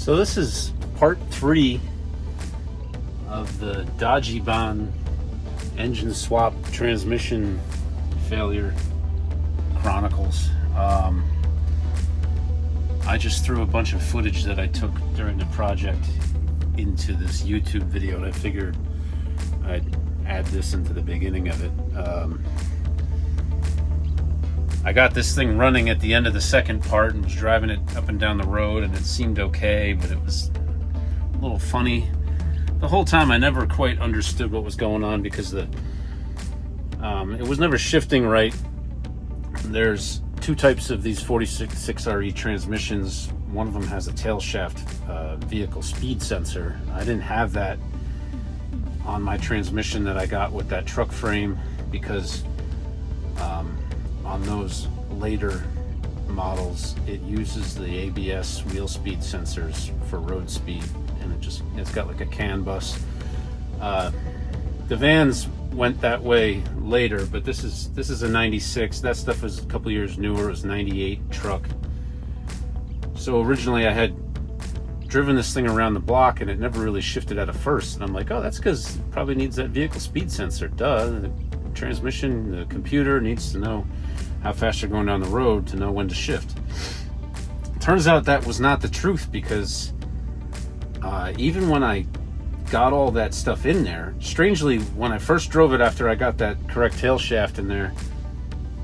So this is part 3 of the Dajiban engine swap transmission failure chronicles. I just threw a bunch of footage that I took during the project into this YouTube video, and I figured I'd add this into the beginning of it. I got this thing running at the end of the second part and was driving it up and down the road, and it seemed okay, but it was a little funny. The whole time I never quite understood what was going on because it was never shifting right. There's two types of these 46RE transmissions. One of them has a tail shaft vehicle speed sensor. I didn't have that on my transmission that I got with that truck frame because on those later models it uses the ABS wheel speed sensors for road speed, and it's got like a CAN bus. The vans went that way later, but this is a 96. That stuff was a couple years newer. It was 98 truck. So originally I had driven this thing around the block and it never really shifted out of first, and I'm like, oh, that's because it probably needs that vehicle speed sensor. Duh. The transmission, the computer needs to know how fast you're going down the road to know when to shift. Turns out that was not the truth, because even when I got all that stuff in there, strangely, when I first drove it after I got that correct tail shaft in there,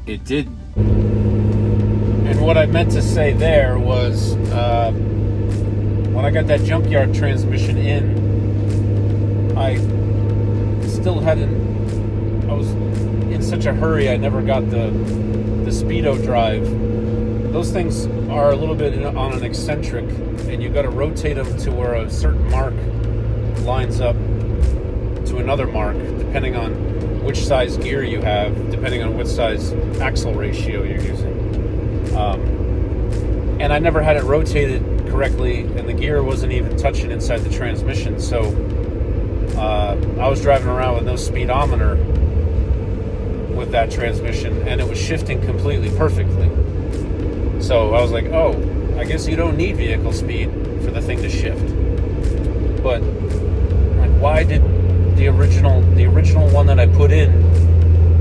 it did. And what I meant to say there was when I got that junkyard transmission in, I was in such a hurry, I never got the Speedo drive. Those things are a little bit on an eccentric, and you've got to rotate them to where a certain mark lines up to another mark, depending on which size gear you have, depending on what size axle ratio you're using. And I never had it rotated correctly, and the gear wasn't even touching inside the transmission, so I was driving around with no speedometer with that transmission, and it was shifting completely perfectly. So I was like, oh, I guess you don't need vehicle speed for the thing to shift. But like, why did the original one that I put in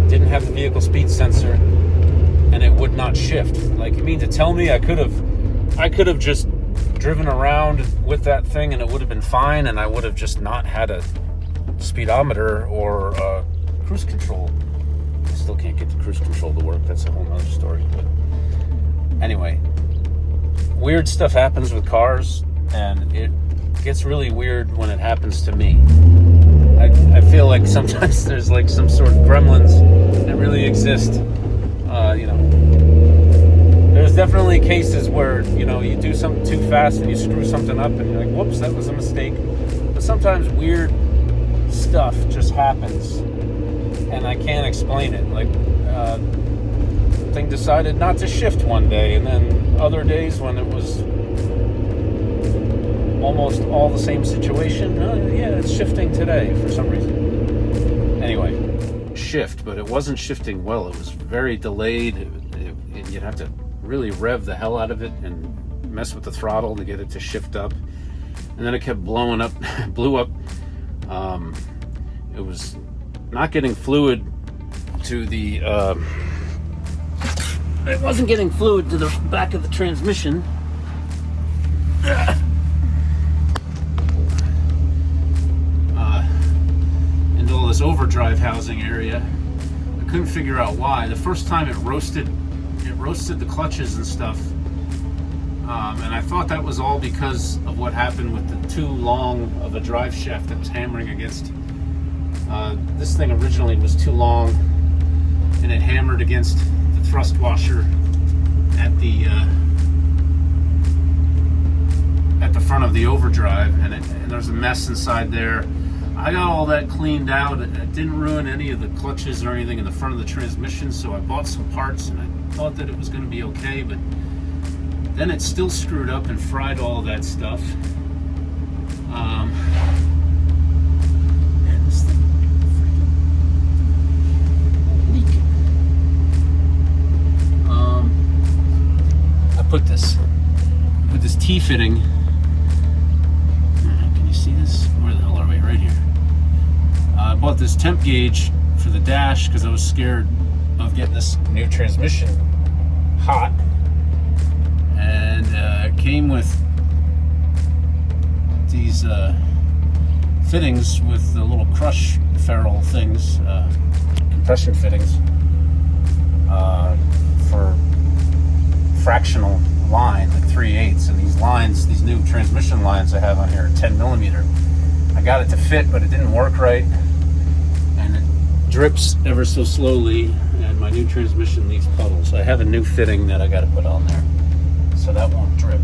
didn't have the vehicle speed sensor and it would not shift? Like, you mean to tell me I could have just driven around with that thing and it would have been fine, and I would have just not had a speedometer or cruise control? I still can't get the cruise control to work. That's a whole other story. But anyway, weird stuff happens with cars, and it gets really weird when it happens to me. I feel like sometimes there's like some sort of gremlins that really exist. There's definitely cases where, you do something too fast and you screw something up and you're like, whoops, that was a mistake. But sometimes weird stuff just happens and I can't explain it. Like, thing decided not to shift one day, and then other days when it was almost all the same situation, yeah, it's shifting today for some reason. Anyway, shift, but it wasn't shifting well. It was very delayed. You'd have to really rev the hell out of it and mess with the throttle to get it to shift up, and then it kept blowing up, blew up. It was not getting fluid to the it wasn't getting fluid to the back of the transmission. Into all this overdrive housing area. I couldn't figure out why. The first time it roasted the clutches and stuff. And I thought that was all because of what happened with the too long of a drive shaft that was hammering against. This thing originally was too long, and it hammered against the thrust washer at the front of the overdrive, and there's a mess inside there. I got all that cleaned out. It didn't ruin any of the clutches or anything in the front of the transmission, so I bought some parts and I thought that it was going to be okay, but then it still screwed up and fried all that stuff. And this thing leaking. I put this T-fitting see this? Where the hell are we? Right here. I bought this temp gauge for the dash because I was scared of getting this new transmission hot. And it came with these fittings with the little crush ferrule things, compression fittings for fractional line, like 3/8. And these lines, these new transmission lines I have on here are 10 millimeter. I got it to fit, but it didn't work right, and it drips ever so slowly, and my new transmission leaves puddles. I have a new fitting that I got to put on there so that won't drip.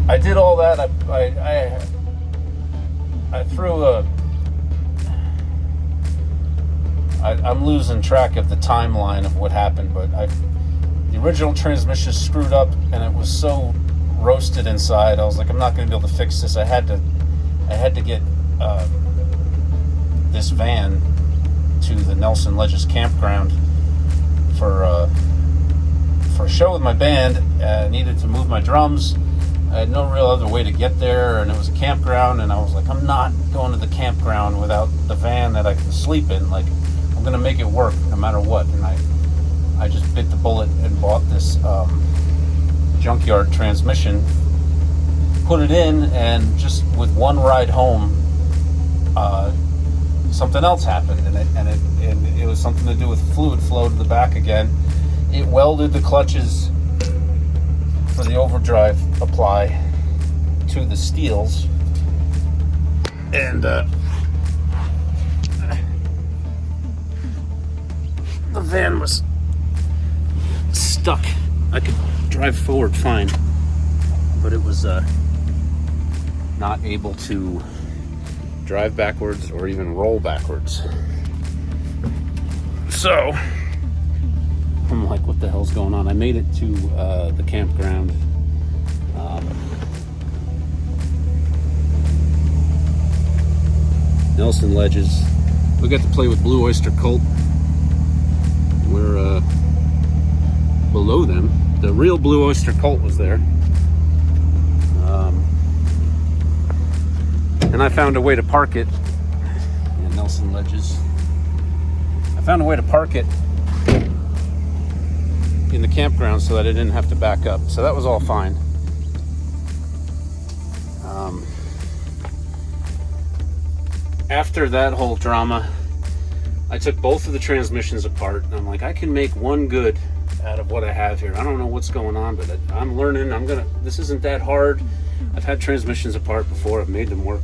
I did all that. I threw a. I'm losing track of the timeline of what happened, but the original transmission screwed up, and it was so roasted inside. I was like, I'm not going to be able to fix this. I had to get this van to the Nelson Ledges campground for a show with my band. I needed to move my drums. I had no real other way to get there, and it was a campground, and I was like, I'm not going to the campground without the van that I can sleep in. Like, I'm going to make it work no matter what. And I just bit the bullet and bought this junkyard transmission, put it in, and just with one ride home, something else happened, and it was something to do with fluid flow to the back again. It welded the clutches for the overdrive apply to the steels, and the van was stuck. I could drive forward fine, but it was not able to drive backwards or even roll backwards. So I'm like, what the hell's going on? I made it to the campground. Nelson Ledges. We got to play with Blue Oyster Cult. We're below them. The real Blue Oyster Cult was there. And I found a way to park it in Nelson Ledges. I found a way to park it in the campground so that I didn't have to back up. So that was all fine. After that whole drama, I took both of the transmissions apart, and I'm like, I can make one good out of what I have here. I don't know what's going on, but I'm learning. This isn't that hard. I've had transmissions apart before. I've made them work.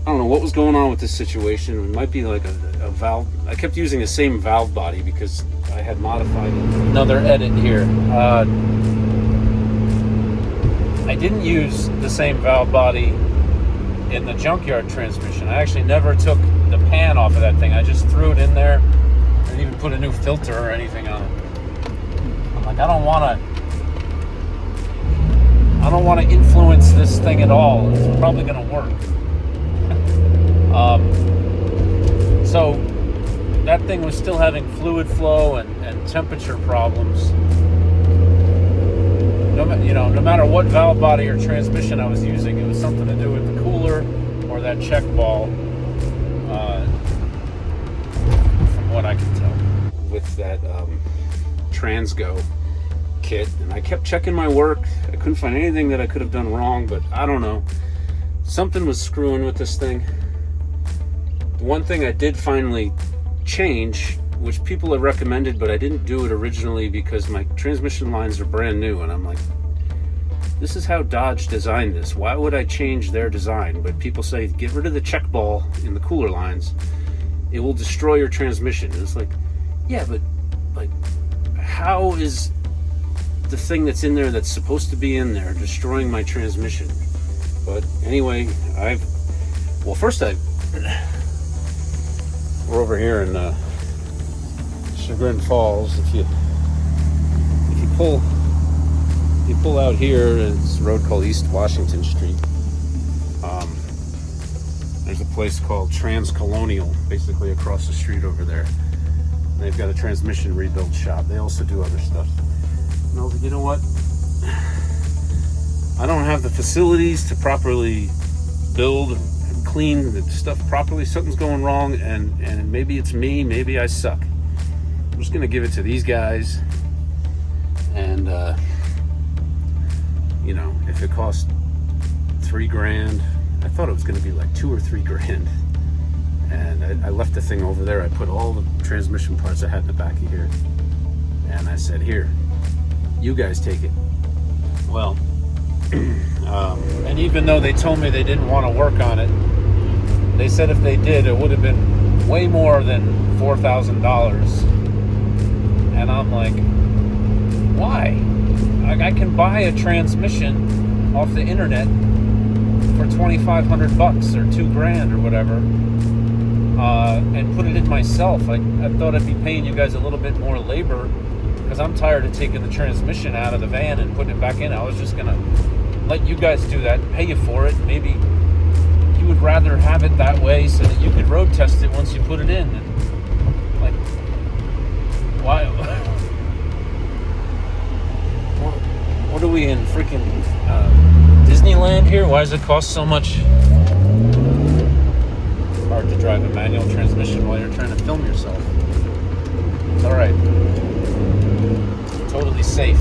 I don't know what was going on with this situation. It might be like a valve. I kept using the same valve body because I had modified it. Another edit here. I didn't use the same valve body in the junkyard transmission. I actually never took the pan off of that thing. I just threw it in there. I didn't even put a new filter or anything on it. I'm like, I don't want to influence this thing at all. It's probably going to work. So that thing was still having fluid flow and temperature problems. No matter what valve body or transmission I was using, it was something to do with the cooler or that check ball, from what I can tell, with that Transgo kit. And I kept checking my work. I couldn't find anything that I could have done wrong, but I don't know. Something was screwing with this thing. The one thing I did finally change, which people have recommended, but I didn't do it originally because my transmission lines are brand new, and I'm like, this is how Dodge designed this. Why would I change their design? But people say, get rid of the check ball in the cooler lines. It will destroy your transmission. And it's like, yeah, but like, how is the thing that's in there that's supposed to be in there destroying my transmission? But anyway, we're over here in Chagrin Falls. If you pull out here, it's a road called East Washington Street. There's a place called Transcolonial, basically across the street over there. And they've got a transmission rebuild shop. They also do other stuff. And I was like, you know what? I don't have the facilities to properly build and clean the stuff properly. Something's going wrong, and maybe it's me, maybe I suck. I'm just gonna give it to these guys, and you know, if it costs $3,000, I thought it was gonna be like $2 or $3,000, and I left the thing over there. I put all the transmission parts I had in the back of here, and I said, here, you guys take it. Well, and even though they told me they didn't want to work on it, they said if they did, it would have been way more than $4,000. And I'm like, why? I can buy a transmission off the internet for $2,500 or $2,000 or whatever, and put it in myself. I thought I'd be paying you guys a little bit more labor, because I'm tired of taking the transmission out of the van and putting it back in. I was just gonna let you guys do that, pay you for it. Maybe you would rather have it that way so that you could road test it once you put it in. And, like, why? What are we in, freaking Disneyland here? Why does it cost so much? It's hard to drive a manual transmission while you're trying to film yourself. It's all right. Totally safe.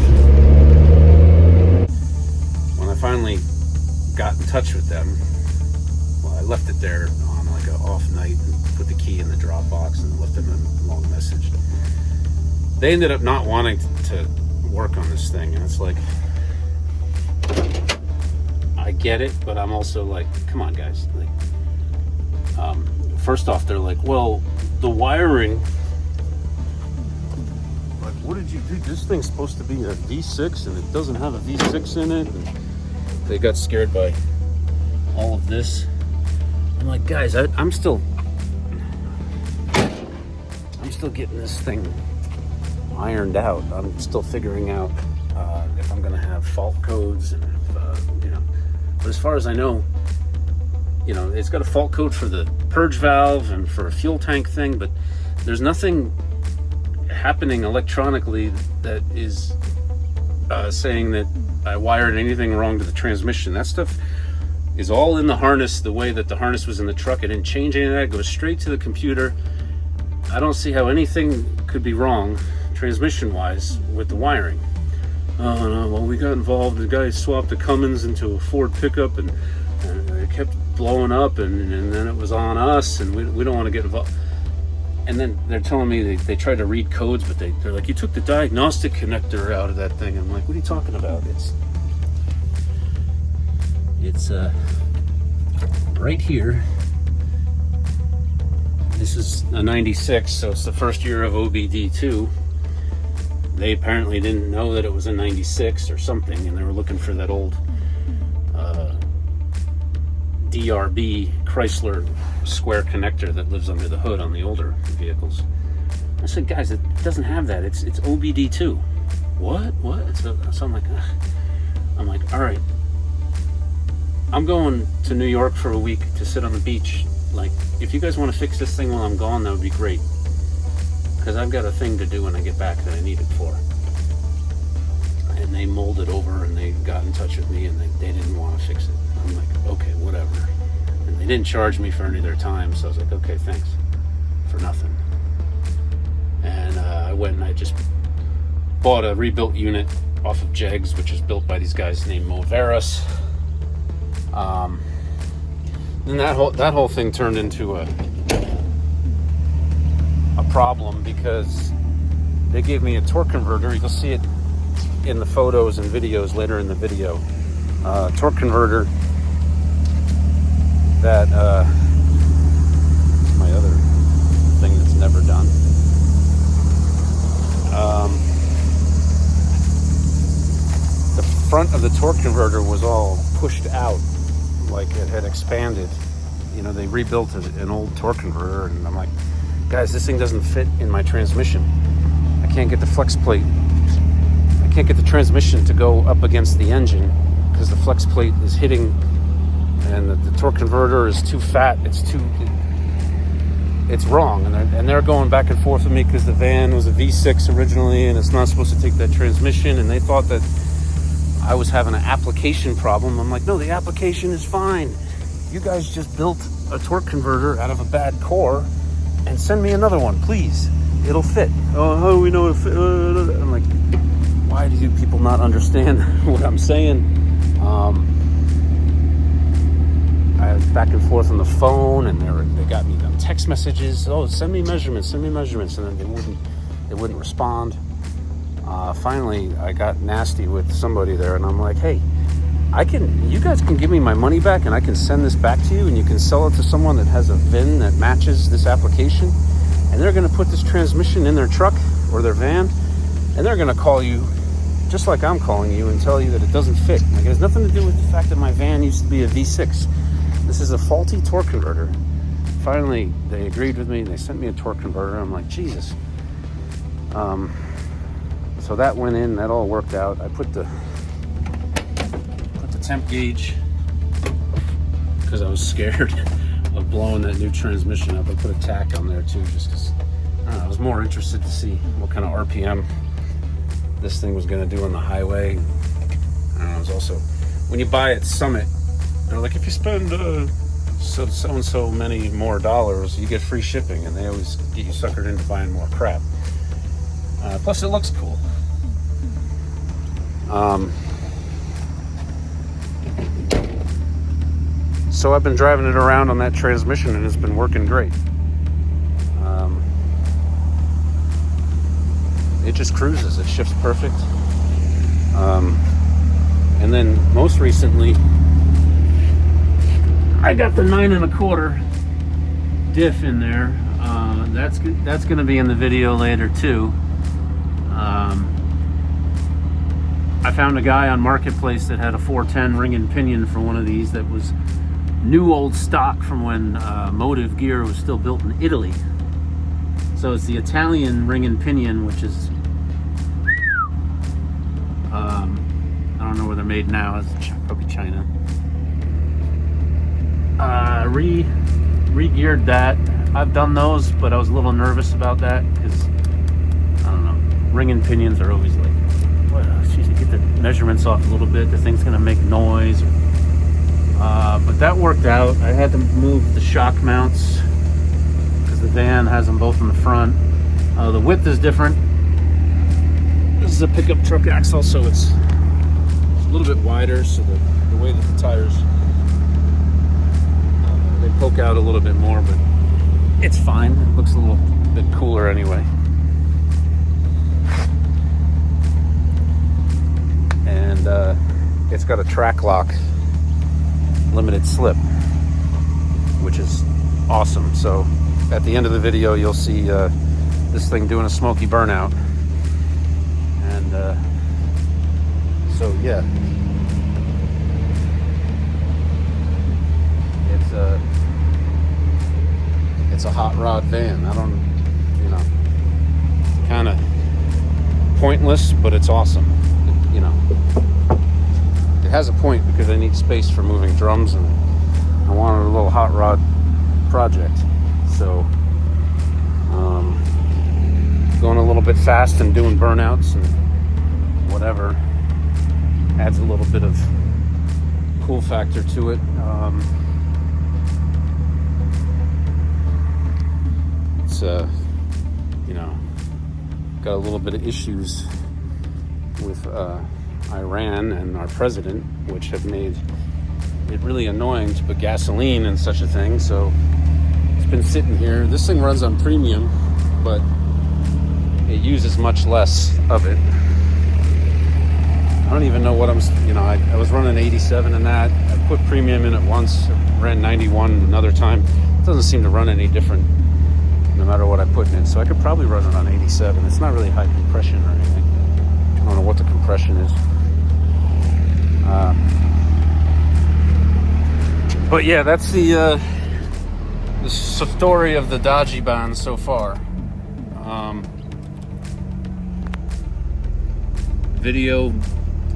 When I finally got in touch with them, well, I left it there on like an off night and put the key in the drop box and left them a long message. They ended up not wanting to work on this thing, and it's like, I get it, but I'm also like, come on, guys. Like, first off, they're like, well, the wiring. Like, what did you do? This thing's supposed to be a V6, and it doesn't have a V6 in it. And they got scared by all of this. I'm like, guys, I'm still getting this thing ironed out. I'm still figuring out if I'm going to have fault codes, and you know. But as far as I know, you know, it's got a fault code for the purge valve and for a fuel tank thing, but there's nothing happening electronically that is saying that I wired anything wrong to the transmission. That stuff is all in the harness, the way that the harness was in the truck. I didn't change any of that. It goes straight to the computer. I don't see how anything could be wrong transmission wise with the wiring. Oh no, well, we got involved. The guy swapped the Cummins into a Ford pickup, and it kept blowing up, and then it was on us, and we don't want to get involved. And then they're telling me they tried to read codes, but they're like, you took the diagnostic connector out of that thing. I'm like, what are you talking about? It's right here. This is a 96, so it's the first year of OBD2. They apparently didn't know that it was a 96 or something, and they were looking for that old DRB Chrysler square connector that lives under the hood on the older vehicles. I said, guys, it doesn't have that. It's OBD2. What? So I'm like, ugh. I'm like, all right. I'm going to New York for a week to sit on the beach. Like, if you guys want to fix this thing while I'm gone, that would be great. Because I've got a thing to do when I get back that I need it for. And they mulled it over, and they got in touch with me, and they didn't want to fix it. I'm like, okay, whatever. And they didn't charge me for any of their time, so I was like, okay, thanks. For nothing. And I went and I just bought a rebuilt unit off of Jegs, which is built by these guys named Moveras. And that whole thing turned into a problem, because they gave me a torque converter. You'll see it in the photos and videos later in the video. Torque converter that my other thing that's never done. The front of the torque converter was all pushed out, like it had expanded. You know, they rebuilt an old torque converter, and I'm like, guys, this thing doesn't fit in my transmission. I can't get the flex plate. I can't get the transmission to go up against the engine because the flex plate is hitting, and the torque converter is too fat. It's wrong. And they're going back and forth with me because the van was a V6 originally, and it's not supposed to take that transmission. And they thought that I was having an application problem. I'm like, no, the application is fine. You guys just built a torque converter out of a bad core, and send me another one, please. It'll fit. Oh, how do we know it'll fit? I'm like, why do you people not understand what I'm saying? I was back and forth on the phone, and they got me them text messages. Oh, send me measurements, and then they wouldn't respond. Finally, I got nasty with somebody there, and I'm like, hey, you guys can give me my money back, and I can send this back to you, and you can sell it to someone that has a VIN that matches this application, and they're going to put this transmission in their truck or their van, and they're going to call you just like I'm calling you and tell you that it doesn't fit. Like, it has nothing to do with the fact that my van used to be a V6. This is a faulty torque converter. Finally, they agreed with me. They sent me a torque converter. I'm like, Jesus. So that went in. That all worked out. I put the temp gauge because I was scared of blowing that new transmission up. I put a tack on there too, just because I was more interested to see what kind of RPM this thing was going to do on the highway. I don't know. It was also, when you buy at Summit, they're like, if you spend so and so many more dollars, you get free shipping, and they always get you suckered into buying more crap. Plus, it looks cool. So I've been driving it around on that transmission, and it's been working great. It just cruises. It shifts perfect. And then most recently, I got the 9 1/4 diff in there. That's going to be in the video later too. I found a guy on Marketplace that had a 410 ring and pinion for one of these that was new old stock from when Motive gear was still built in Italy. So it's the Italian ring and pinion, which is I don't know where they're made now. It's probably China. Re-geared that. I've done those, but I was a little nervous about that because I don't know. Ring and pinions are always like, what? Geez, you get the measurements off a little bit. The thing's gonna make noise. But that worked out. I had to move the shock mounts because the van has them both in the front. The width is different. This is a pickup truck axle, so it's a little bit wider, so the way that the tires they poke out a little bit more, but it's fine. It looks a little bit cooler anyway. And it's got a track lock limited slip, which is awesome. So at the end of the video, you'll see this thing doing a smoky burnout. And so yeah, it's a hot rod van. I don't, kind of pointless, but it's awesome. It has a point because I need space for moving drums, and I wanted a little hot rod project. So going a little bit fast and doing burnouts and whatever adds a little bit of cool factor to it. It's got a little bit of issues with Iran and our president, which have made it really annoying to put gasoline in such a thing. So it's been sitting here. This thing runs on premium, but it uses much less of it. I don't even know what I was running 87 in that. I put premium in it once, ran 91 another time. It doesn't seem to run any different no matter what I put in it. So I could probably run it on 87. It's not really high compression or anything. I don't know what the compression is. But yeah, that's the story of the Dajiban so far. Video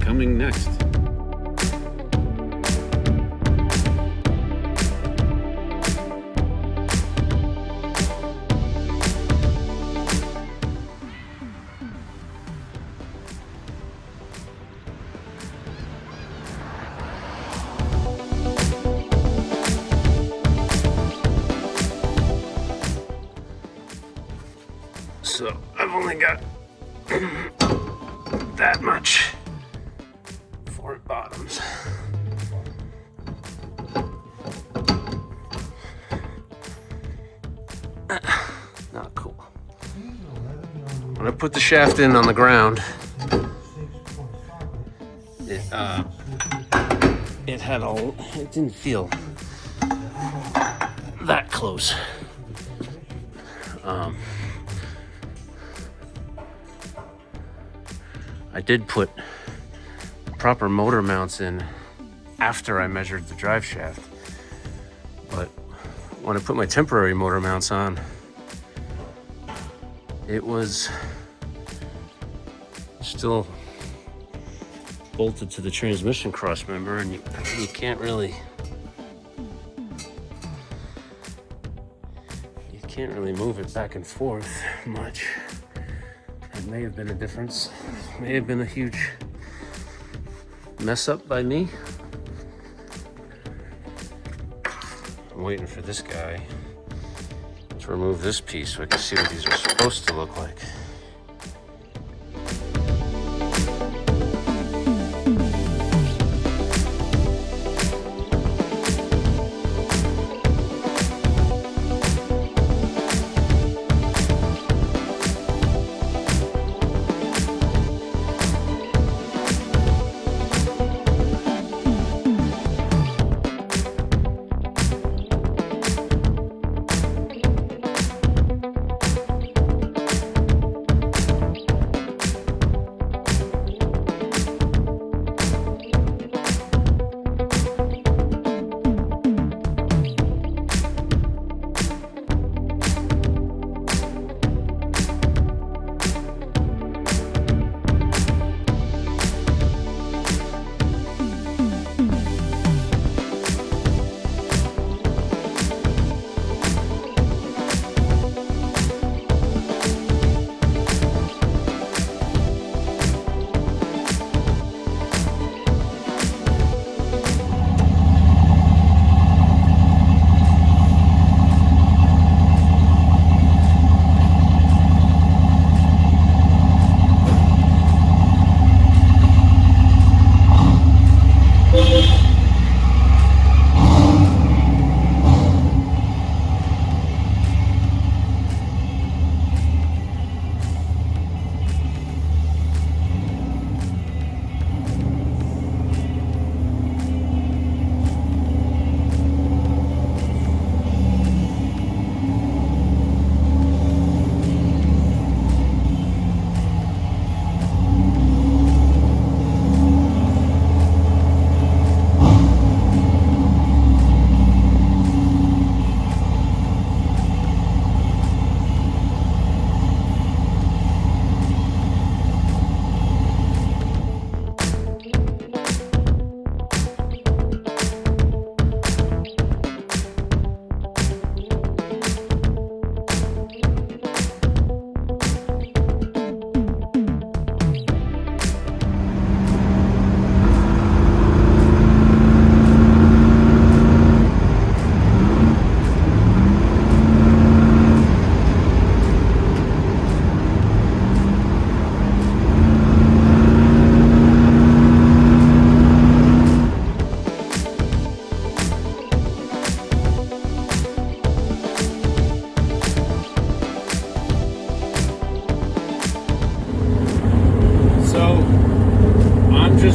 coming next. So I've only got that much for it bottoms. Not cool. When I put the shaft in on the ground, it didn't feel that close. I did put proper motor mounts in after I measured the drive shaft, but when I put my temporary motor mounts on, it was still bolted to the transmission cross member, and you can't really move it back and forth much. It may have been a difference. May have been a huge mess up by me. I'm waiting for this guy to remove this piece so I can see what these are supposed to look like.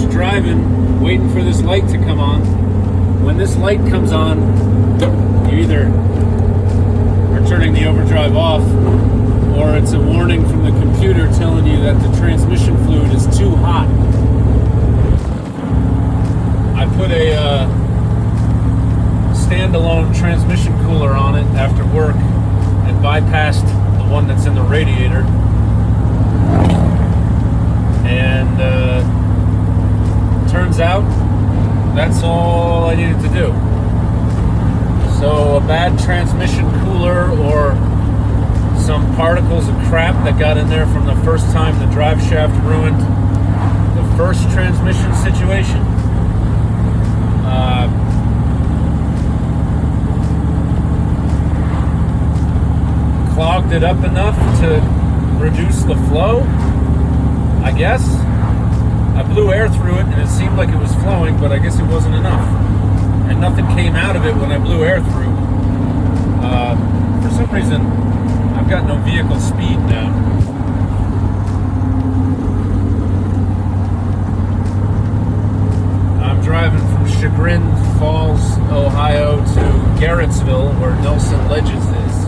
Driving, waiting for this light to come on. When this light comes on, you either are turning the overdrive off, or it's a warning from the computer telling you that the transmission fluid is too hot. I put a standalone transmission cooler on it after work and bypassed the one that's in the radiator. And turns out that's all I needed to do. So a bad transmission cooler or some particles of crap that got in there from the first time the drive shaft ruined the first transmission situation. Clogged it up enough to reduce the flow, I guess. I blew air through it and it seemed like it was flowing, but I guess it wasn't enough. And nothing came out of it when I blew air through. For some reason, I've got no vehicle speed now. I'm driving from Chagrin Falls, Ohio to Garrettsville, where Nelson Ledges is.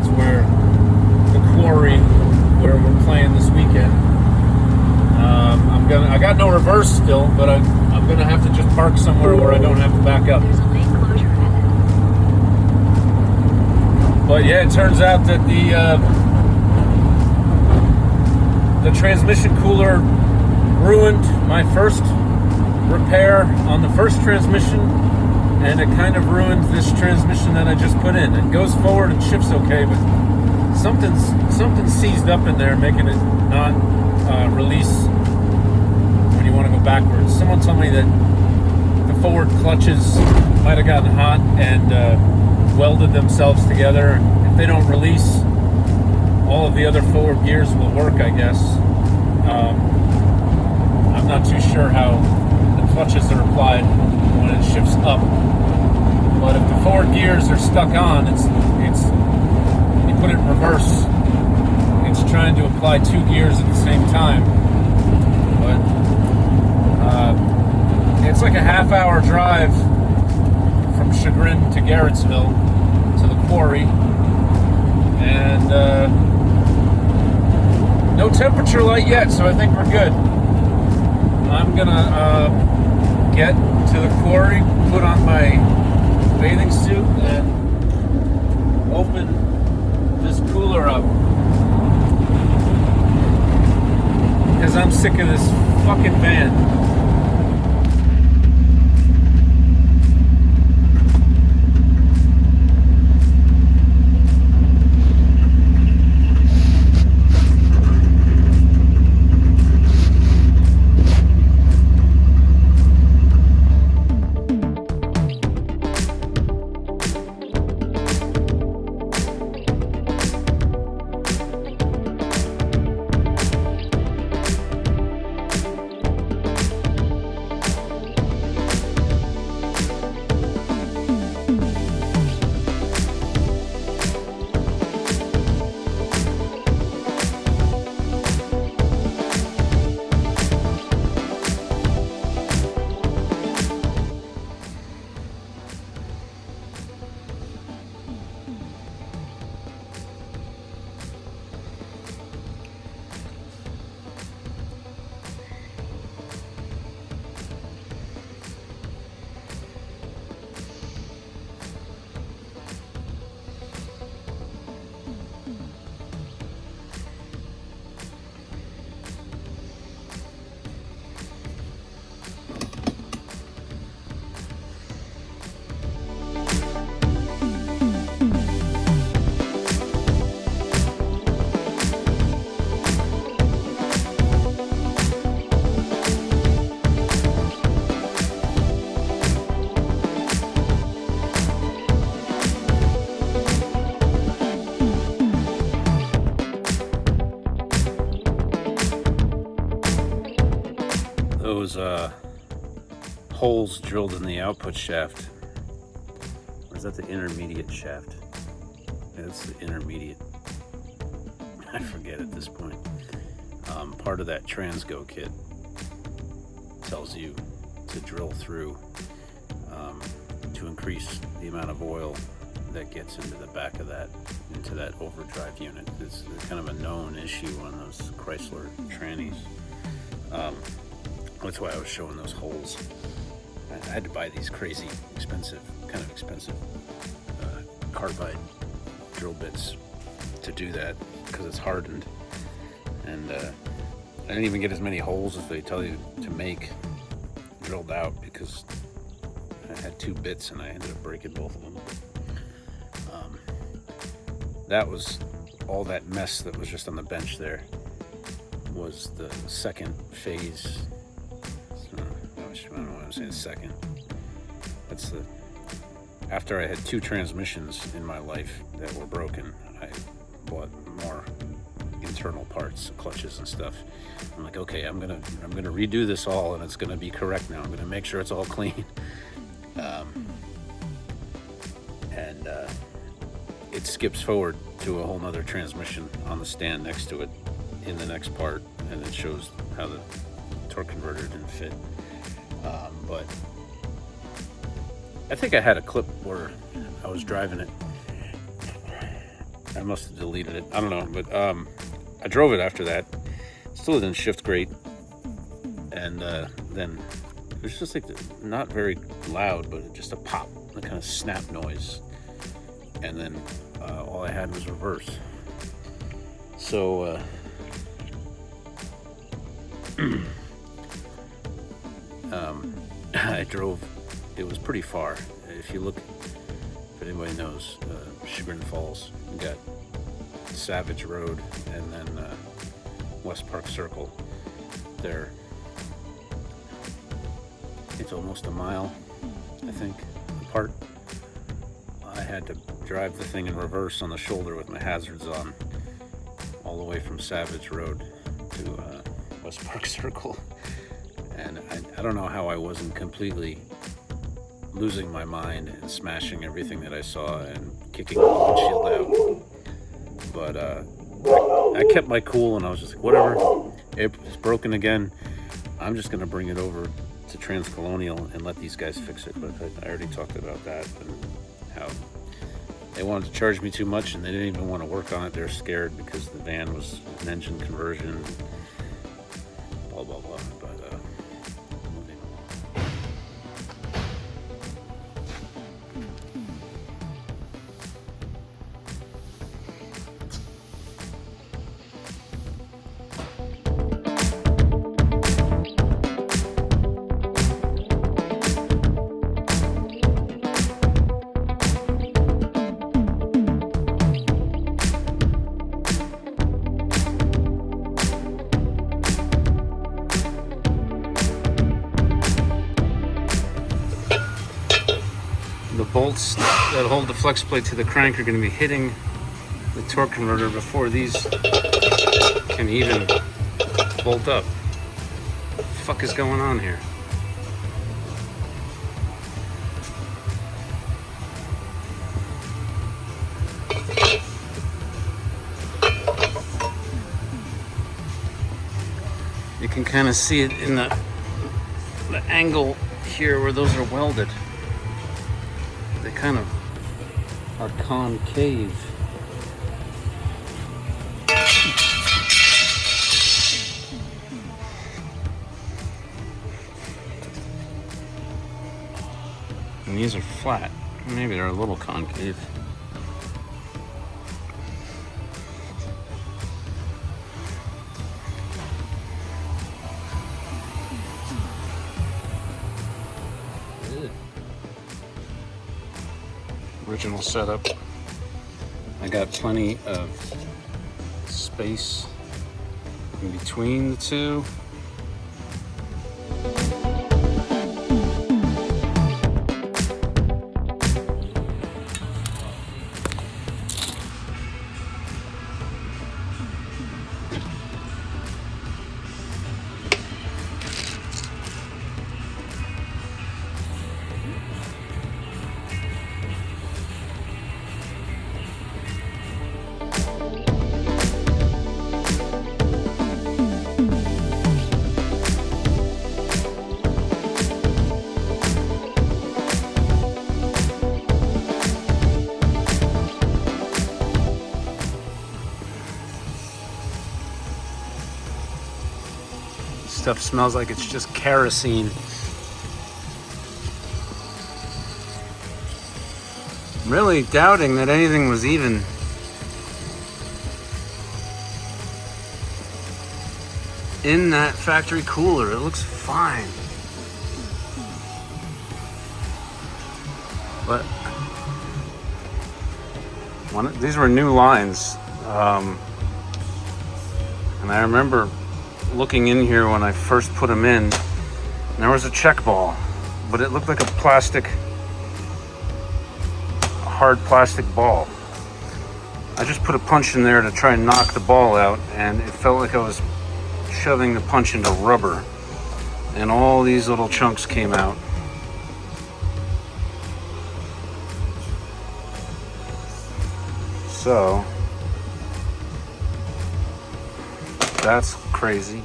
It's where the quarry where we're playing this weekend. I got no reverse still, but I'm gonna have to just park somewhere where I don't have to back up. There's a lane closure ahead. But yeah, it turns out that the transmission cooler ruined my first repair on the first transmission, and it kind of ruined this transmission that I just put in. It goes forward and shifts okay, but something's seized up in there, making it not release when you want to go backwards. Someone told me that the forward clutches might have gotten hot and welded themselves together. If they don't release, all of the other forward gears will work, I guess. I'm not too sure how the clutches are applied when it shifts up, but if the forward gears are stuck on, it's when you put it in reverse, it's trying to apply two gears at the same time. But it's like a half-hour drive from Chagrin to Garrettsville to the quarry, and no temperature light yet, so I think we're good. I'm gonna get to the quarry, put on my bathing suit, and open this cooler up, because I'm sick of this fucking van. Those holes drilled in the output shaft, or is that the intermediate shaft? Yeah, it's the intermediate. I forget at this point. Part of that Transgo kit tells you to drill through to increase the amount of oil that gets into the back of that, into that overdrive unit. It's kind of a known issue on those Chrysler trannies. That's why I was showing those holes. I had to buy these crazy expensive carbide drill bits to do that, because it's hardened. And I didn't even get as many holes as they tell you to make drilled out, because I had two bits and I ended up breaking both of them. That was all that mess that was just on the bench there, was the second phase. I don't know why I'm saying second. That's the after I had 2 transmissions in my life that were broken, I bought more internal parts, clutches and stuff. I'm like, okay, I'm gonna redo this all, and it's gonna be correct now. I'm gonna make sure it's all clean. It skips forward to a whole nother transmission on the stand next to it in the next part, and it shows how the torque converter didn't fit. But I think I had a clip where I was driving it. I must have deleted it. I don't know, but I drove it after that. Still didn't shift great, and then it was just like not very loud, but just a pop, a kind of snap noise, and then all I had was reverse. So I drove. It was pretty far. If you look, if anybody knows, Chagrin Falls, you got Savage Road and then West Park Circle. There, it's almost a mile, I think, apart. I had to drive the thing in reverse on the shoulder with my hazards on, all the way from Savage Road to West Park Circle. And I don't know how I wasn't completely losing my mind and smashing everything that I saw and kicking the windshield out. But I kept my cool, and I was just like, whatever, it's broken again. I'm just gonna bring it over to Transcolonial and let these guys fix it. But I already talked about that and how they wanted to charge me too much, and they didn't even want to work on it. They're scared because the van was an engine conversion, blah blah blah. But moving along. The bolts that hold the flex plate to the crank are going to be hitting the torque converter before these can even bolt up. What the fuck is going on here? You can kind of see it in the angle here where those are welded. They kind of are concave. And these are flat. Maybe they're a little concave. Original setup. I got plenty of space in between the two. Stuff smells like it's just kerosene. Really doubting that anything was even in that factory cooler. It looks fine. But these were new lines. And I remember looking in here when I first put them in, and there was a check ball, but it looked like a plastic hard plastic ball. I just put a punch in there to try and knock the ball out, and it felt like I was shoving the punch into rubber, and all these little chunks came out. So that's crazy.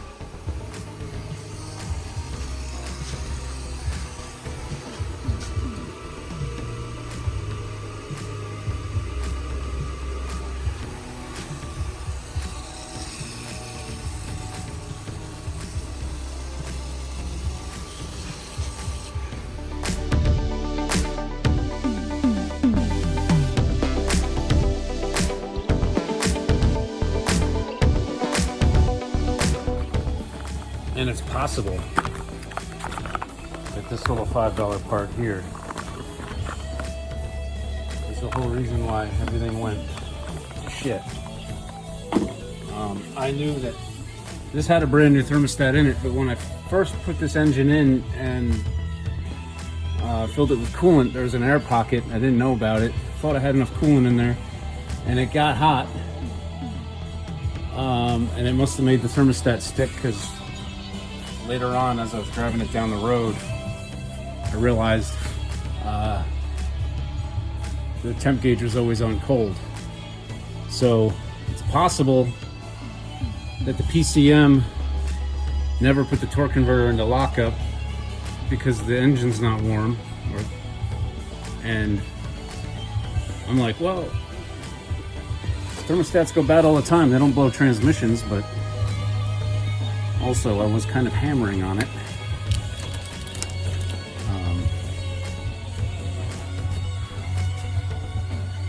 And it's possible that this little $5 part here is the whole reason why everything went to shit. I knew that this had a brand new thermostat in it, but when I first put this engine in and filled it with coolant, there was an air pocket. I didn't know about it. Thought I had enough coolant in there, and it got hot. And it must have made the thermostat stick, because later on, as I was driving it down the road, I realized the temp gauge was always on cold. So it's possible that the PCM never put the torque converter into lockup because the engine's not warm. And I'm like, well, thermostats go bad all the time. They don't blow transmissions, but also I was kind of hammering on it.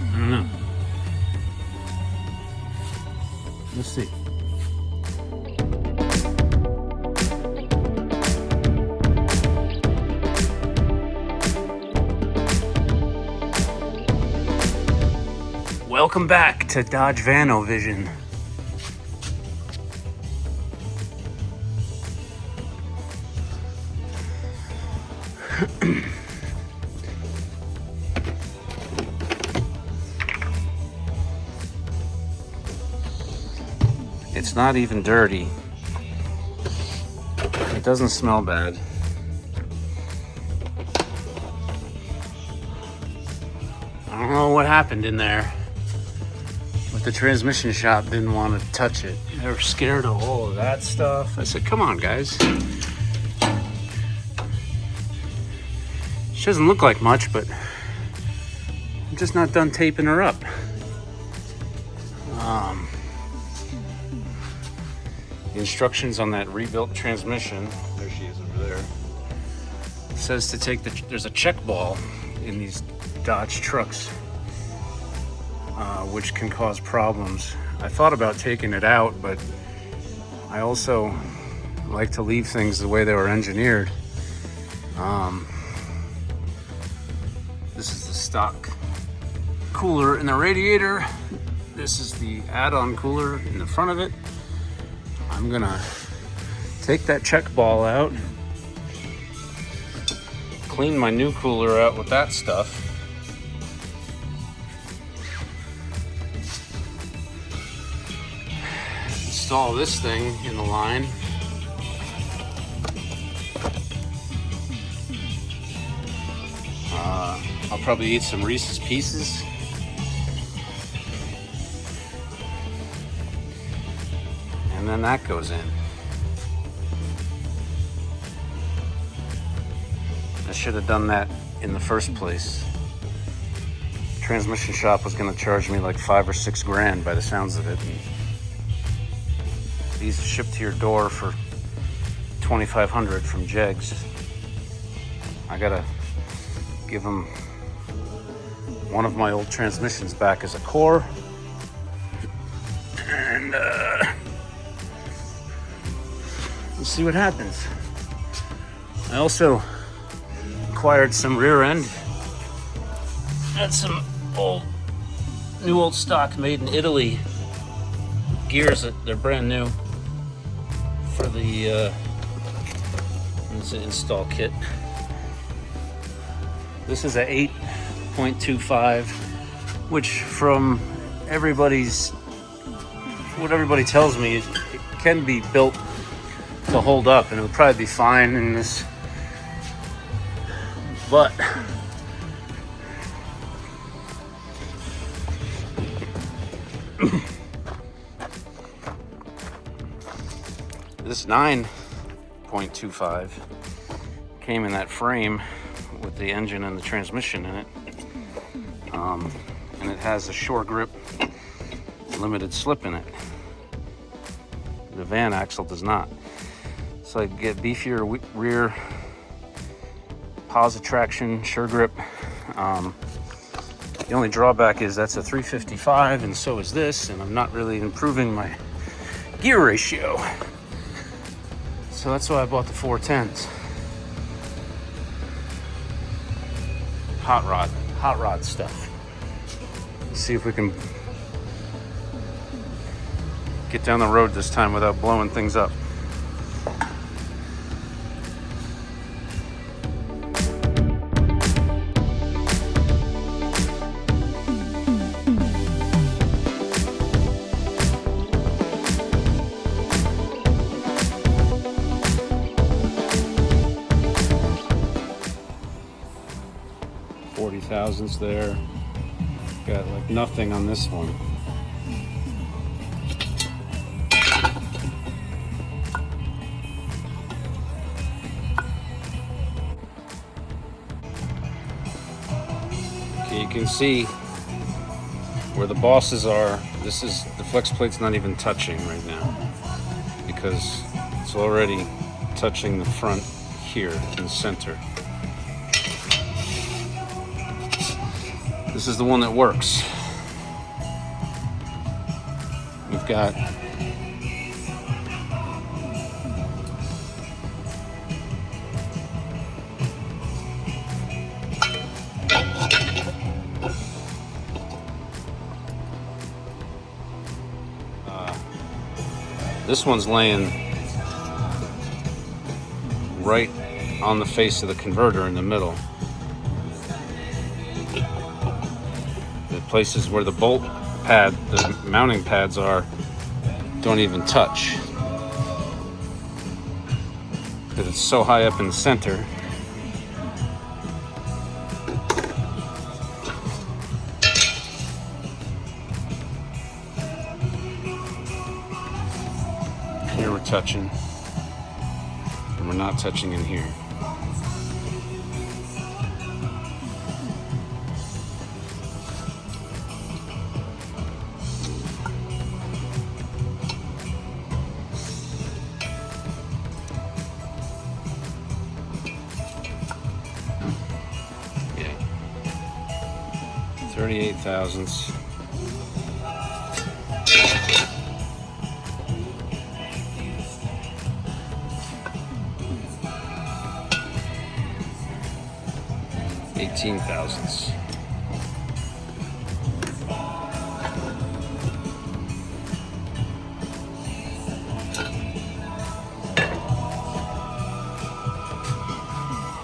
I don't know. Let's see. Welcome back to Dodge Vanovision. It's not even dirty. It doesn't smell bad. I don't know what happened in there, but the transmission shop didn't want to touch it. They were scared of all of that stuff. I said, come on, guys. She doesn't look like much, but I'm just not done taping her up. The instructions on that rebuilt transmission, there she is over there, says to take there's a check ball in these Dodge trucks, which can cause problems. I thought about taking it out, but I also like to leave things the way they were engineered. This is the stock cooler in the radiator. This is the add-on cooler in the front of it. I'm gonna take that check ball out, clean my new cooler out with that stuff, install this thing in the line, I'll probably eat some Reese's Pieces. And then that goes in. I should have done that in the first place. Transmission shop was going to charge me like $5 or $6 grand by the sounds of it. And these shipped to your door for $2,500 from Jegs. I gotta give them one of my old transmissions back as a core. And we'll see what happens. I also acquired some rear end. Had some new old stock made in Italy gears that they're brand new for the install kit. This is a 8.25 which from what everybody tells me, it can be built to hold up and it would probably be fine in this, but this 9.25 came in that frame with the engine and the transmission in it, and it has a shore grip limited slip in it. The van axle does not. So I get beefier rear, positive traction, sure grip. The only drawback is that's a 355 and so is this, and I'm not really improving my gear ratio. So that's why I bought the 410s. Hot rod stuff. Let's see if we can get down the road this time without blowing things up. $40,000s there. Got like nothing on this one. Okay, you can see where the bosses are. This is the flex plate's not even touching right now because it's already touching the front here in the center. This is the one that works. We've got this one's laying right on the face of the converter in the middle. The places where the bolt pad, the mounting pads are, don't even touch. Because it's so high up in the center. Here we're touching, and we're not touching in here. Yeah, 38 thousandths. $18,000s.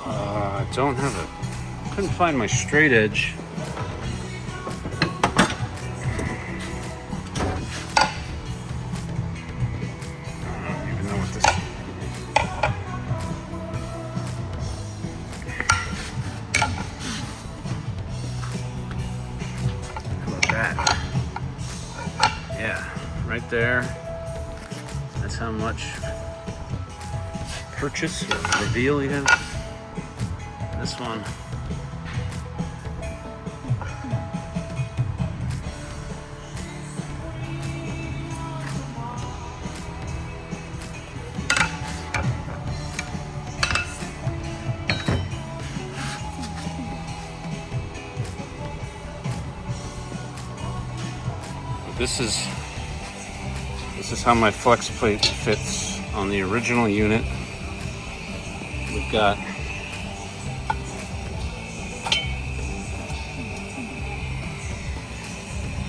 I don't have it. Couldn't find my straight edge. I don't even know what this is. Yeah, right there. That's how much purchase or reveal you have. This one. This is how my flex plate fits on the original unit. We've got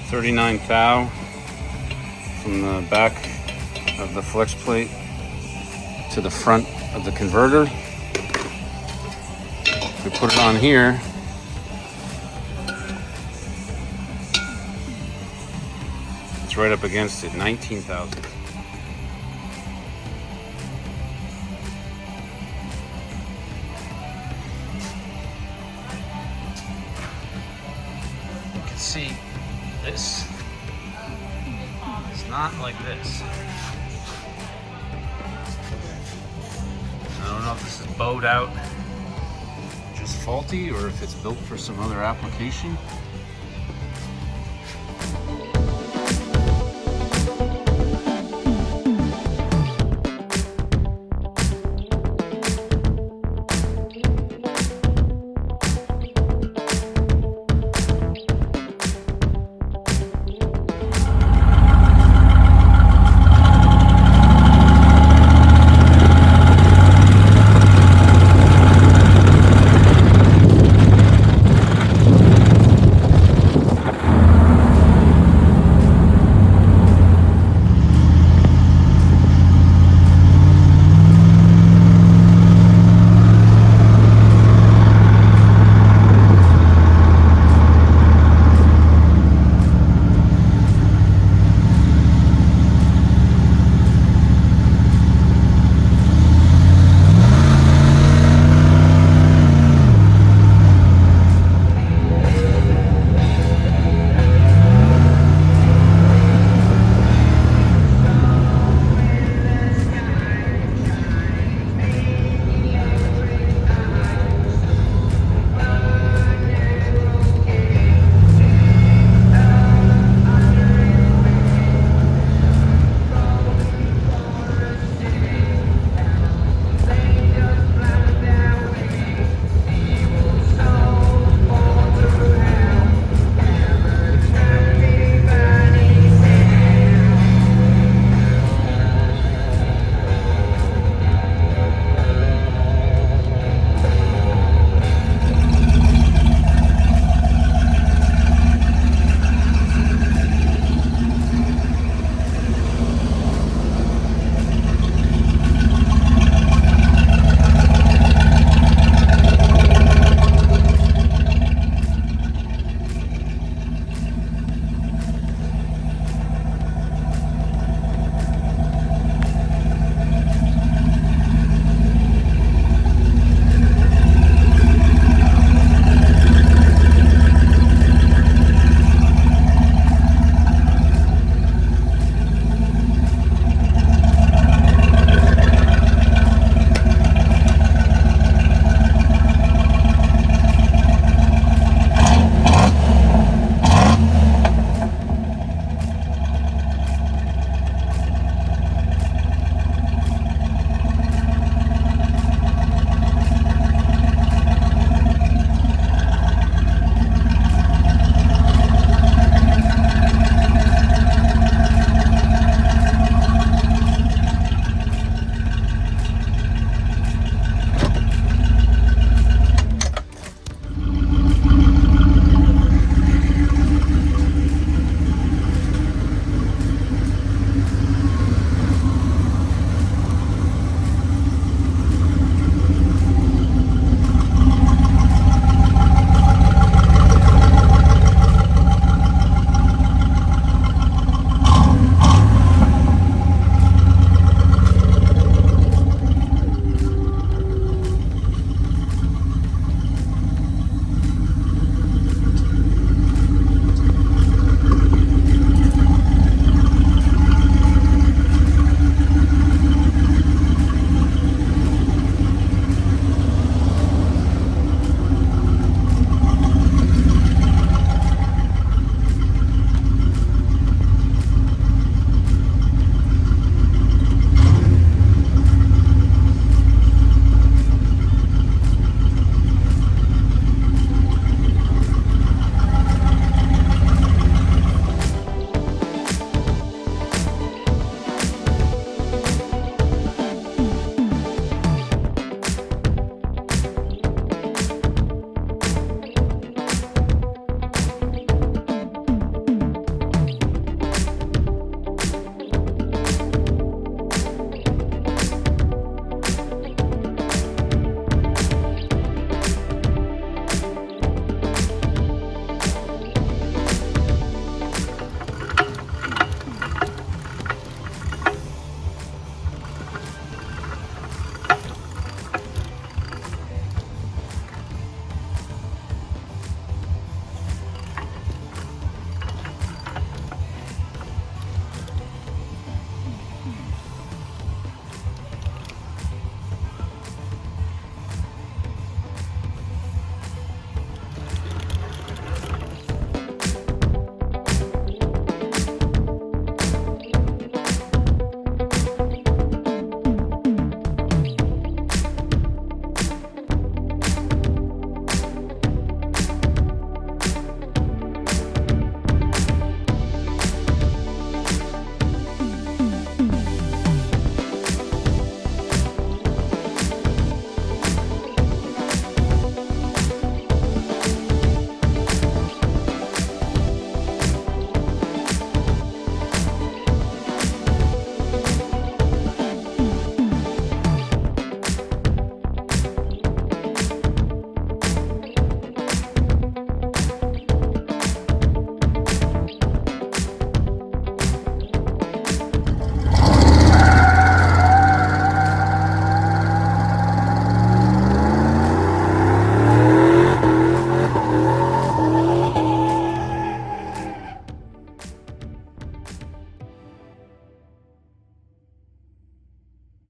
$39 thou from the back of the flex plate to the front of the converter. We put it on here. price right up against it, $19,000. You can see this. It's not like this. I don't know if this is bowed out, just faulty, or if it's built for some other application.